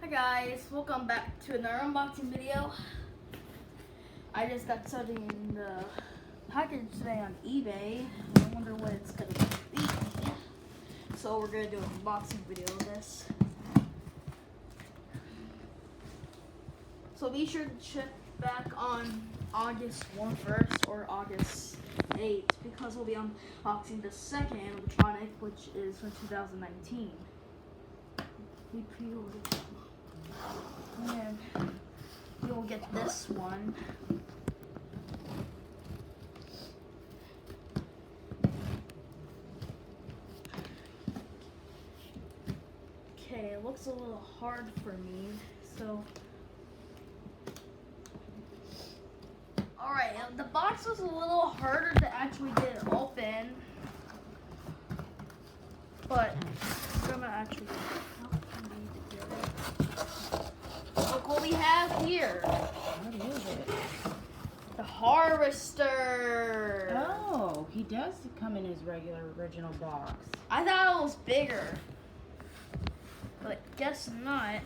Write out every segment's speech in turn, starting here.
Hi guys, welcome back to another unboxing video. I just got something in the package today on eBay. I wonder what it's gonna be. So we're gonna do an unboxing video of this. So be sure to check back on August 1st or August 8th because we'll be unboxing the second electronic, which is from 2019. We pre-ordered them. And you'll get this one. Okay, it looks a little hard for me, so. Alright, the box was a little harder to actually get open. But I'm gonna actually look what we have here. What is it? The harvester. Oh, he does come in his regular original box. I thought it was bigger, but guess not.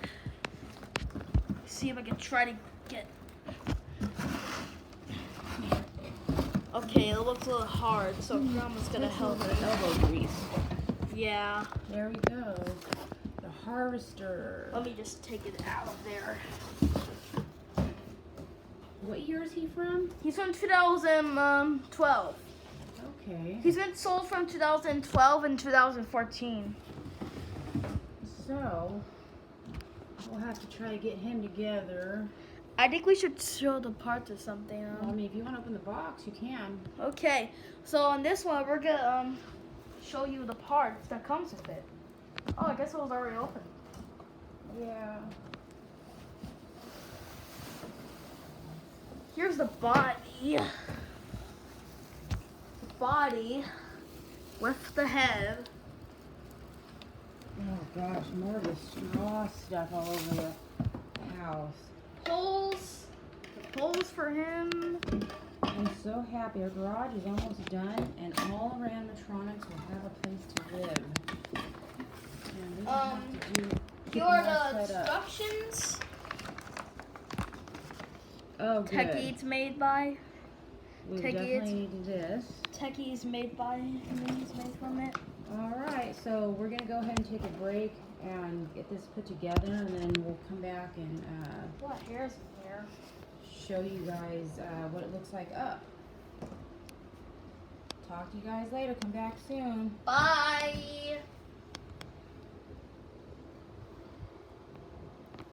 See if I can try to get. Okay, it looks a little hard, so Grandma's gonna help me. Elbow grease. Yeah. There we go. The harvester. Let me just take it out of there. What year is he from? He's from 2012. Okay. He's been sold from 2012 and 2014. So, we'll have to try to get him together. I think we should show the parts or something. Well, I mean, if you want to open the box, you can. Okay, so on this one, we're gonna show you the parts that comes with it. Oh, I guess it was already open. Yeah. Here's the body. The body with the head. Oh gosh, more of the straw stuff all over the house. Poles. The poles for him. I'm so happy. Our garage is almost done, and all our animatronics will have a place to live. And we don't have to do. Here are the instructions. Oh, good. Techie's made by. We Techie definitely need this. Techie's made by, and then he's made from it. All right, so we're gonna go ahead and take a break and get this put together, and then we'll come back and What hairs in here? show you guys what it looks like up. Talk to you guys later. Come back soon. Bye.